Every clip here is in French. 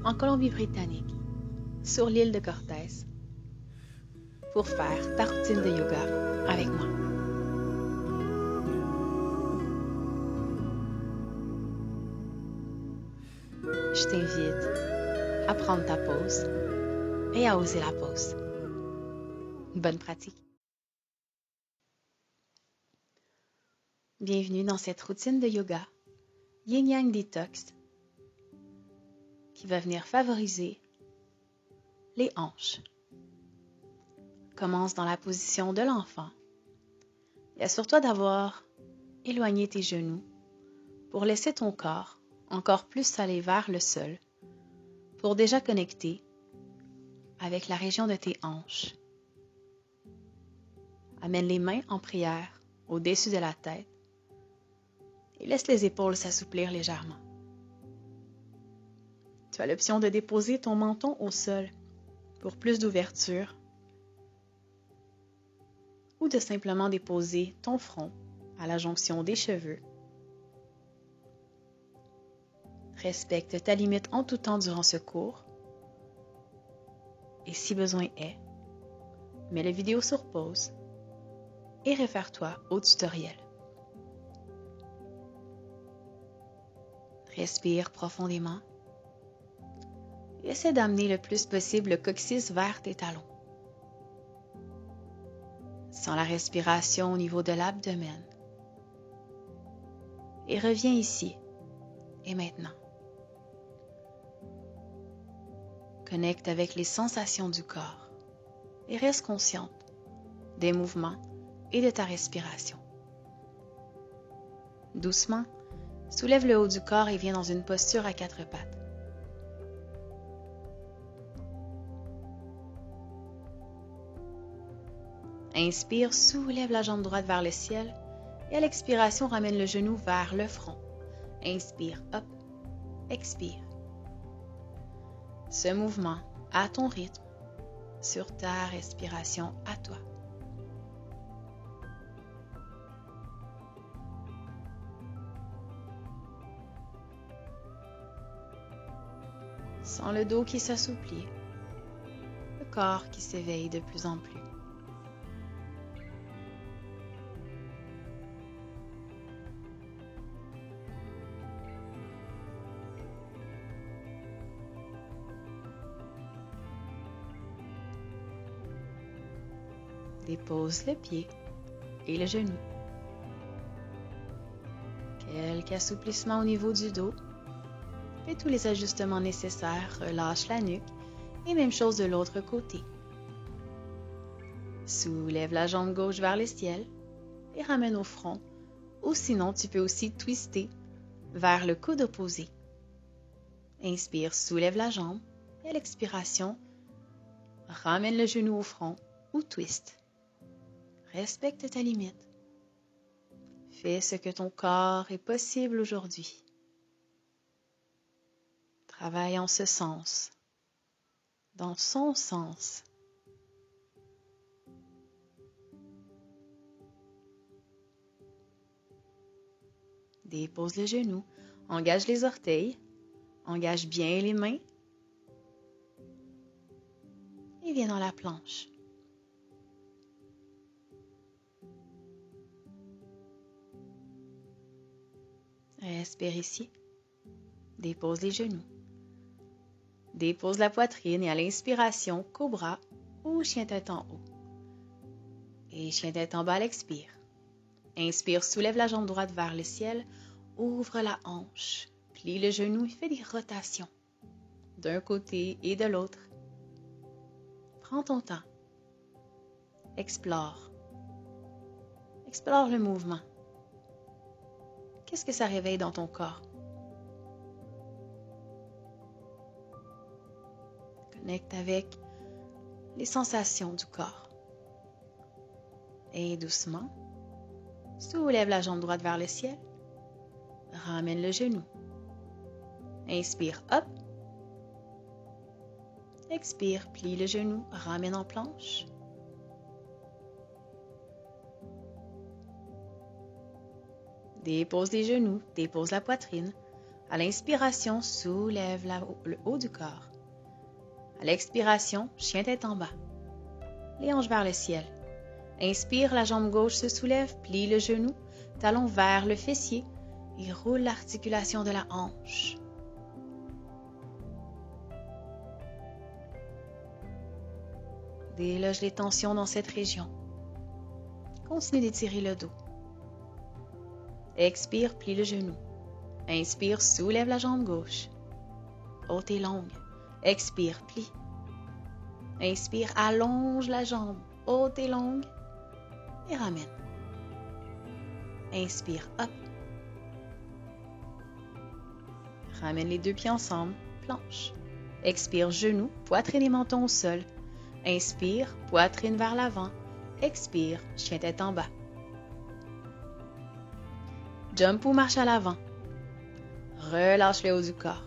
en Colombie-Britannique, sur l'île de Cortés, pour faire ta routine de yoga avec moi. Je t'invite à prendre ta pause et à oser la pause. Bonne pratique! Bienvenue dans cette routine de yoga Yin Yang Detox qui va venir favoriser les hanches. Commence dans la position de l'enfant et assure-toi d'avoir éloigné tes genoux pour laisser ton corps encore plus aller vers le sol pour déjà connecter avec la région de tes hanches. Amène les mains en prière au-dessus de la tête et laisse les épaules s'assouplir légèrement. Tu as l'option de déposer ton menton au sol pour plus d'ouverture ou de simplement déposer ton front à la jonction des cheveux. Respecte ta limite en tout temps durant ce cours et si besoin est, mets la vidéo sur pause et réfère-toi au tutoriel. Respire profondément et essaie d'amener le plus possible le coccyx vers tes talons. Sens la respiration au niveau de l'abdomen. Et reviens ici et maintenant. Connecte avec les sensations du corps et reste consciente des mouvements et de ta respiration. Doucement, soulève le haut du corps et viens dans une posture à quatre pattes. Inspire, soulève la jambe droite vers le ciel et à l'expiration, ramène le genou vers le front. Inspire, hop, expire. Ce mouvement à ton rythme, sur ta respiration à toi. Sens le dos qui s'assouplit, le corps qui s'éveille de plus en plus. Dépose le pied et le genou. Quelques assouplissements au niveau du dos. Fais tous les ajustements nécessaires, relâche la nuque et même chose de l'autre côté. Soulève la jambe gauche vers le ciel et ramène au front ou sinon tu peux aussi twister vers le coude opposé. Inspire, soulève la jambe et à l'expiration, ramène le genou au front ou twist. Respecte ta limite. Fais ce que ton corps est possible aujourd'hui. Travaille en ce sens, dans son sens. Dépose le genou, engage les orteils, engage bien les mains et viens dans la planche. Respire ici. Dépose les genoux. Dépose la poitrine et à l'inspiration, cobra ou chien tête en haut. Et chien tête en bas à l'expire. Inspire, soulève la jambe droite vers le ciel, ouvre la hanche, plie le genou et fais des rotations d'un côté et de l'autre. Prends ton temps. Explore. Explore le mouvement. Qu'est-ce que ça réveille dans ton corps? Connecte avec les sensations du corps. Et doucement, soulève la jambe droite vers le ciel. Ramène le genou. Inspire, hop. Expire, plie le genou, ramène en planche. Dépose les genoux, dépose la poitrine. À l'inspiration, soulève le haut du corps. À l'expiration, chien tête en bas. Les hanches vers le ciel. Inspire, la jambe gauche se soulève, plie le genou, talon vers le fessier et roule l'articulation de la hanche. Déloge les tensions dans cette région. Continue d'étirer le dos. Expire, plie le genou. Inspire, soulève la jambe gauche. Haute et longue. Expire, plie. Inspire, allonge la jambe. Haute et longue. Et ramène. Inspire, hop. Ramène les deux pieds ensemble, planche. Expire, genou, poitrine et menton au sol. Inspire, poitrine vers l'avant. Expire, chien tête en bas. Jump ou marche à l'avant. Relâche le haut du corps.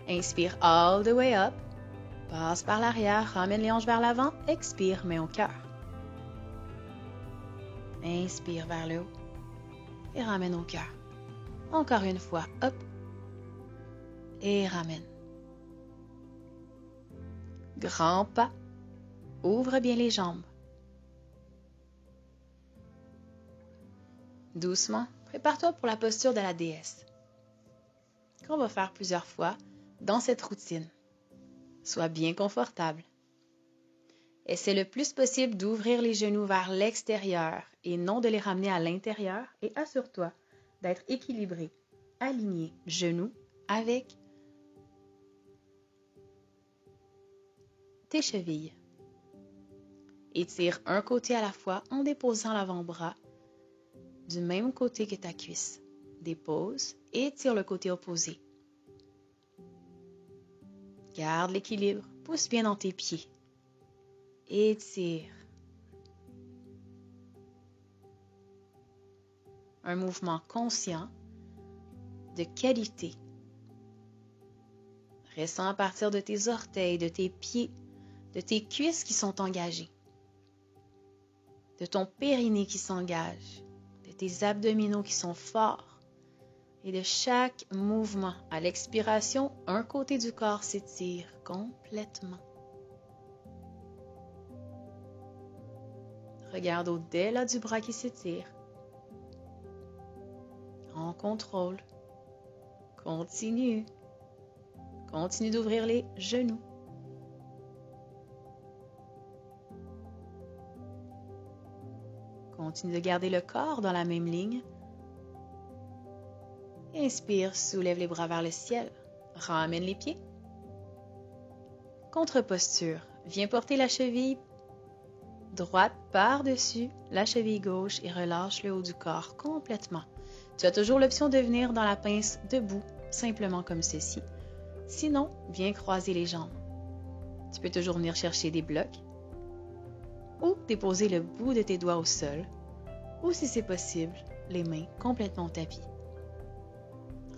Inspire all the way up. Passe par l'arrière, ramène les hanches vers l'avant. Expire, main au cœur. Inspire vers le haut et ramène au cœur. Encore une fois, hop. Et ramène. Grand pas. Ouvre bien les jambes. Doucement, prépare-toi pour la posture de la déesse, qu'on va faire plusieurs fois dans cette routine. Sois bien confortable. Essaie le plus possible d'ouvrir les genoux vers l'extérieur et non de les ramener à l'intérieur et assure-toi d'être équilibré, aligné, genoux avec tes chevilles. Étire un côté à la fois en déposant l'avant-bras du même côté que ta cuisse. Dépose et étire le côté opposé. Garde l'équilibre, pousse bien dans tes pieds. Étire. Un mouvement conscient de qualité. Ressens à partir de tes orteils, de tes pieds, de tes cuisses qui sont engagées, de ton périnée qui s'engage, de tes abdominaux qui sont forts et de chaque mouvement. À l'expiration, un côté du corps s'étire complètement. Regarde au-delà du bras qui s'étire. En contrôle. Continue. Continue d'ouvrir les genoux. Continue de garder le corps dans la même ligne. Inspire, soulève les bras vers le ciel. Ramène les pieds. Contre-posture. Viens porter la cheville droite par-dessus la cheville gauche et relâche le haut du corps complètement. Tu as toujours l'option de venir dans la pince debout, simplement comme ceci. Sinon, viens croiser les jambes. Tu peux toujours venir chercher des blocs ou déposer le bout de tes doigts au sol ou, si c'est possible, les mains complètement au tapis.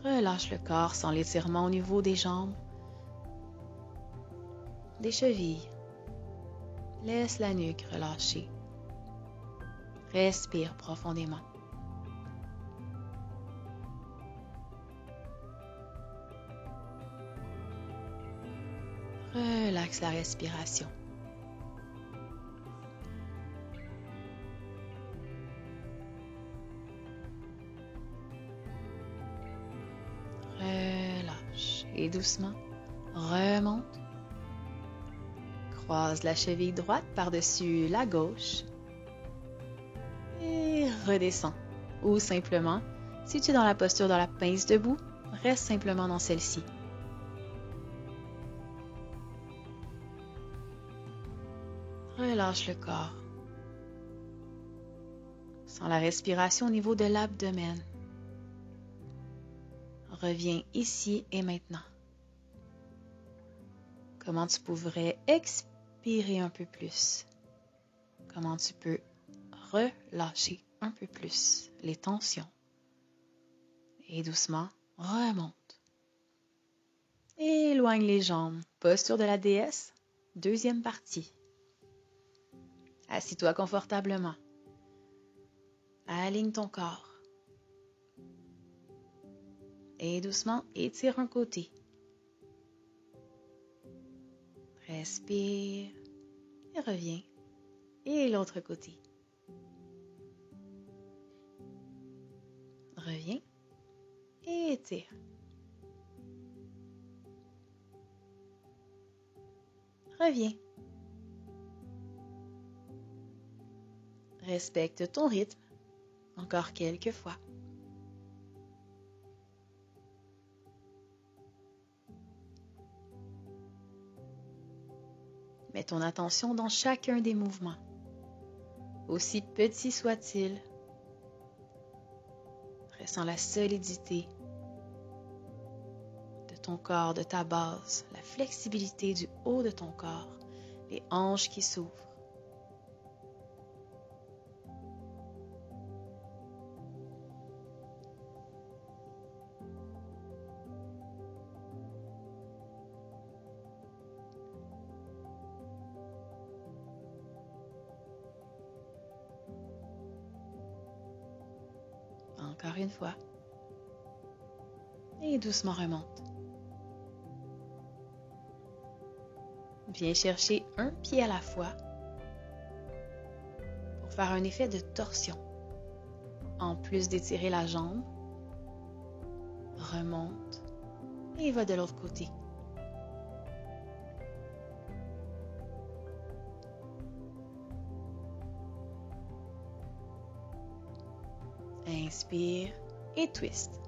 Relâche le corps sans l'étirement au niveau des jambes, des chevilles. Laisse la nuque relâcher. Respire profondément. Relaxe la respiration. Relâche et doucement remonte. Croise la cheville droite par-dessus la gauche et redescends. Ou simplement, si tu es dans la posture de la pince debout, reste simplement dans celle-ci. Relâche le corps. Sens la respiration au niveau de l'abdomen. Reviens ici et maintenant. Comment tu pourrais expirer un peu plus? Comment tu peux relâcher un peu plus les tensions? Et doucement, remonte. Éloigne les jambes. Posture de la déesse, deuxième partie. Assis-toi confortablement. Aligne ton corps. Et doucement, étire un côté. Respire et reviens. Et l'autre côté. Reviens et étire. Reviens. Respecte ton rythme. Encore quelques fois. Mets ton attention dans chacun des mouvements, aussi petit soit-il. Ressens la solidité de ton corps, de ta base, la flexibilité du haut de ton corps, les hanches qui s'ouvrent. Encore une fois. Et doucement remonte. Viens chercher un pied à la fois pour faire un effet de torsion. En plus d'étirer la jambe, remonte et va de l'autre côté. Inspire et twist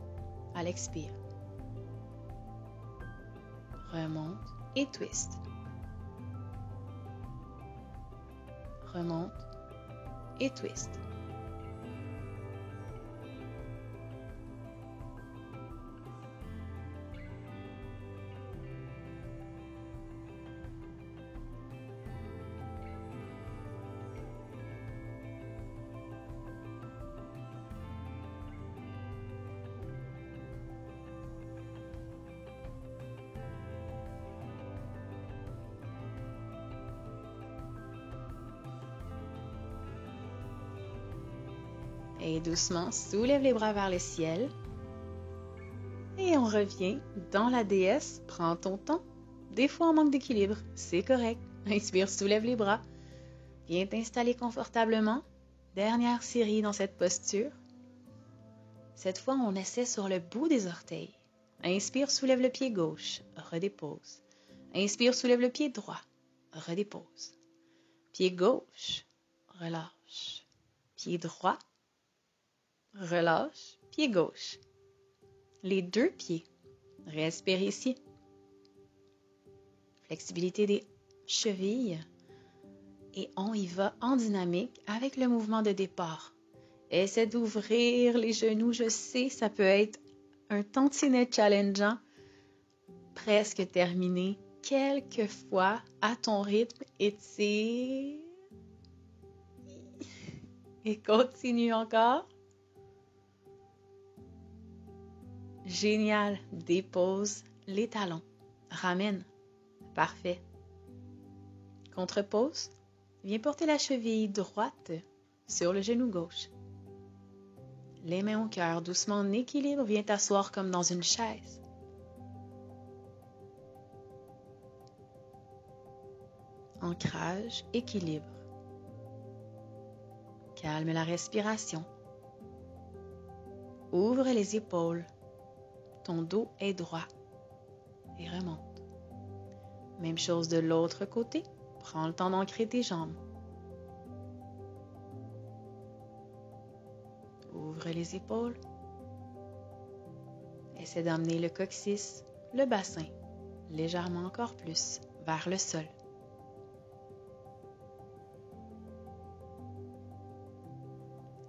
à l'expire. Remonte et twist. Remonte et twist. Et doucement, soulève les bras vers le ciel. Et on revient dans la déesse. Prends ton temps. Des fois, on manque d'équilibre. C'est correct. Inspire, soulève les bras. Viens t'installer confortablement. Dernière série dans cette posture. Cette fois, on essaie sur le bout des orteils. Inspire, soulève le pied gauche. Redépose. Inspire, soulève le pied droit. Redépose. Pied gauche. Relâche. Pied droit. Relâche, pied gauche. Les deux pieds. Respire ici. Flexibilité des chevilles. Et on y va en dynamique avec le mouvement de départ. Essaie d'ouvrir les genoux. Je sais, ça peut être un tantinet challengeant. Presque terminé. Quelques fois à ton rythme. Étire. Et continue encore. Génial. Dépose les talons. Ramène. Parfait. Contre-pose. Viens porter la cheville droite sur le genou gauche. Les mains au cœur, doucement en équilibre. Viens t'asseoir comme dans une chaise. Ancrage, équilibre. Calme la respiration. Ouvre les épaules. Ton dos est droit et remonte. Même chose de l'autre côté. Prends le temps d'ancrer tes jambes. Ouvre les épaules. Essaie d'amener le coccyx, le bassin, légèrement encore plus, vers le sol.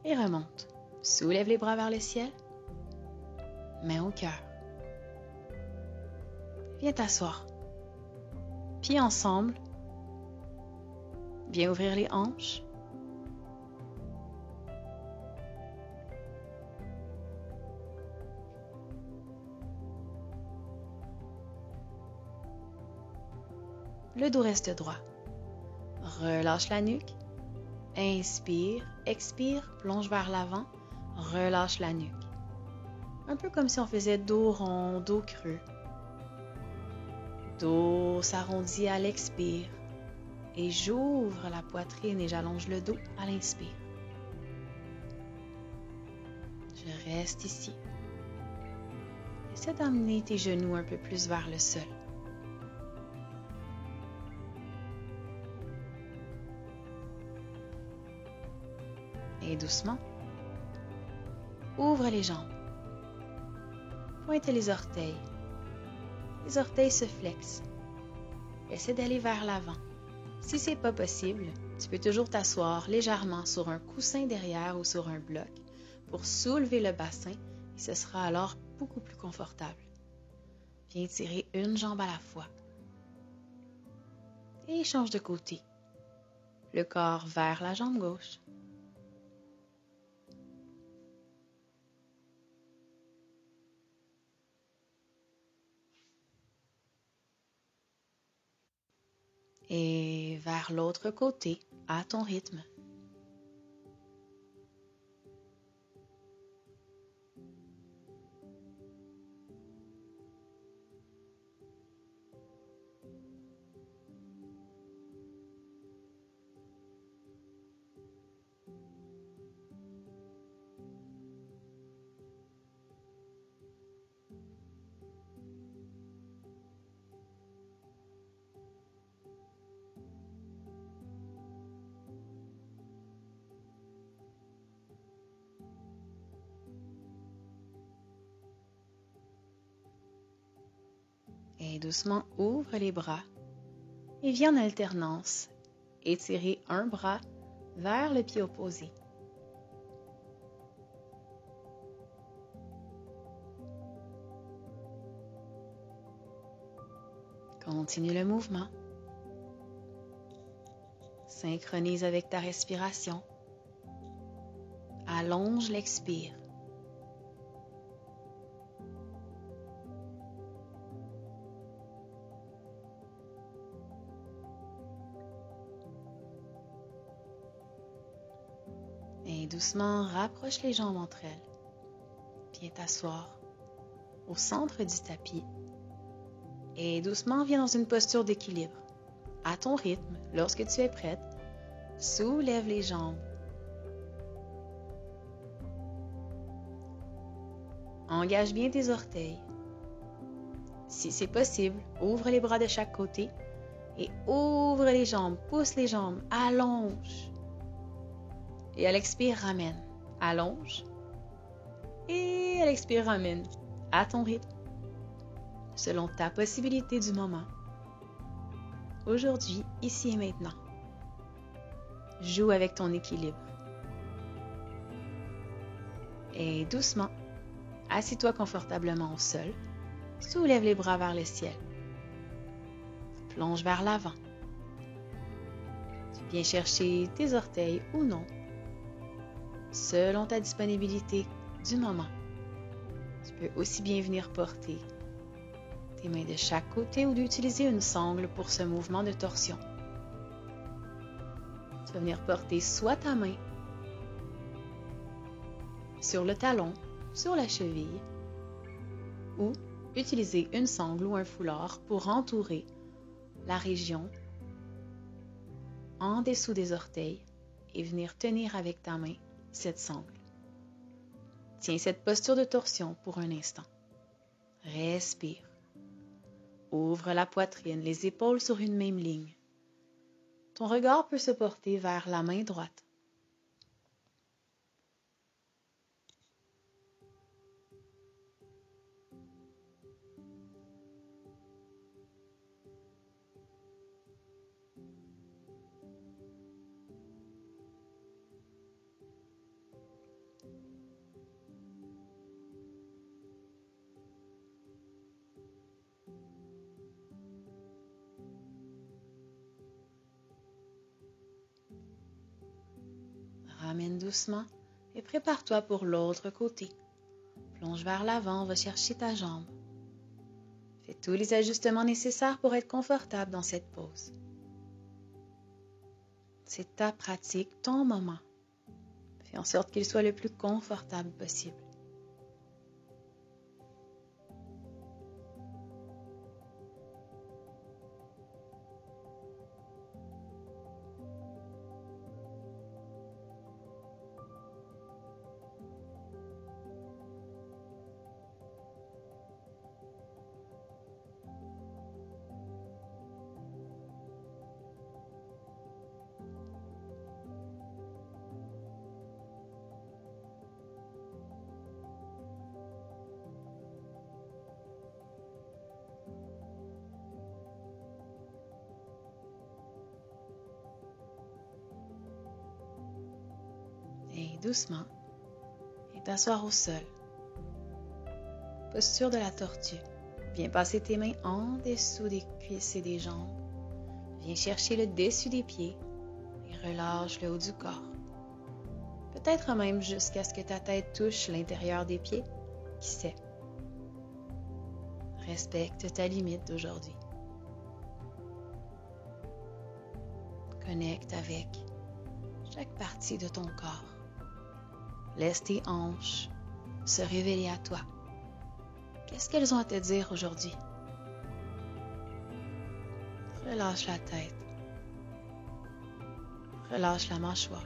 Et remonte. Soulève les bras vers le ciel. Main au cœur. Viens t'asseoir. Pieds ensemble. Viens ouvrir les hanches. Le dos reste droit. Relâche la nuque. Inspire, expire, plonge vers l'avant. Relâche la nuque. Un peu comme si on faisait dos rond, dos creux. Dos s'arrondit à l'expire. Et j'ouvre la poitrine et j'allonge le dos à l'inspire. Je reste ici. Essaie d'amener tes genoux un peu plus vers le sol. Et doucement, ouvre les jambes. Pointe les orteils. Les orteils se flexent. Essaie d'aller vers l'avant. Si ce n'est pas possible, tu peux toujours t'asseoir légèrement sur un coussin derrière ou sur un bloc pour soulever le bassin et ce sera alors beaucoup plus confortable. Viens tirer une jambe à la fois. Et change de côté. Le corps vers la jambe gauche. Et vers l'autre côté, à ton rythme. Et doucement, ouvre les bras et viens en alternance. Étirer un bras vers le pied opposé. Continue le mouvement. Synchronise avec ta respiration. Allonge l'expire. Et doucement, rapproche les jambes entre elles. Viens t'asseoir au centre du tapis. Et doucement, viens dans une posture d'équilibre. À ton rythme, lorsque tu es prête, soulève les jambes. Engage bien tes orteils. Si c'est possible, ouvre les bras de chaque côté et ouvre les jambes, pousse les jambes, allonge. Et à l'expire, ramène. Allonge. Et à l'expire, ramène. À ton rythme. Selon ta possibilité du moment. Aujourd'hui, ici et maintenant. Joue avec ton équilibre. Et doucement, assis-toi confortablement au sol. Soulève les bras vers le ciel. Plonge vers l'avant. Tu viens chercher tes orteils ou non, selon ta disponibilité du moment. Tu peux aussi bien venir porter tes mains de chaque côté ou d'utiliser une sangle pour ce mouvement de torsion. Tu vas venir porter soit ta main sur le talon, sur la cheville, ou utiliser une sangle ou un foulard pour entourer la région en dessous des orteils et venir tenir avec ta main cette sangle. Tiens cette posture de torsion pour un instant. Respire. Ouvre la poitrine, les épaules sur une même ligne. Ton regard peut se porter vers la main droite. Ramène doucement et prépare-toi pour l'autre côté. Plonge vers l'avant, va chercher ta jambe. Fais tous les ajustements nécessaires pour être confortable dans cette pose. C'est ta pratique, ton moment. Fais en sorte qu'il soit le plus confortable possible. Et doucement, viens t'asseoir au sol. Posture de la tortue. Viens passer tes mains en dessous des cuisses et des jambes. Viens chercher le dessus des pieds et relâche le haut du corps. Peut-être même jusqu'à ce que ta tête touche l'intérieur des pieds. Qui sait? Respecte ta limite d'aujourd'hui. Connecte avec chaque partie de ton corps. Laisse tes hanches se révéler à toi. Qu'est-ce qu'elles ont à te dire aujourd'hui? Relâche la tête. Relâche la mâchoire.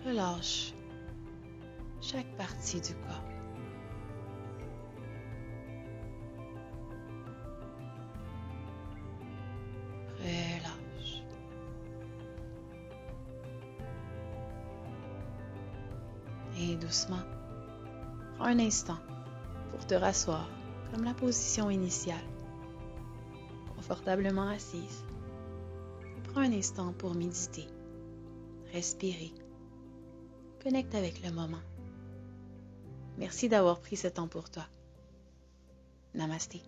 Relâche chaque partie du corps. Relâche. Et doucement, prends un instant pour te rasseoir comme la position initiale, confortablement assise. Prends un instant pour méditer, respirer, connecte avec le moment. Merci d'avoir pris ce temps pour toi. Namasté.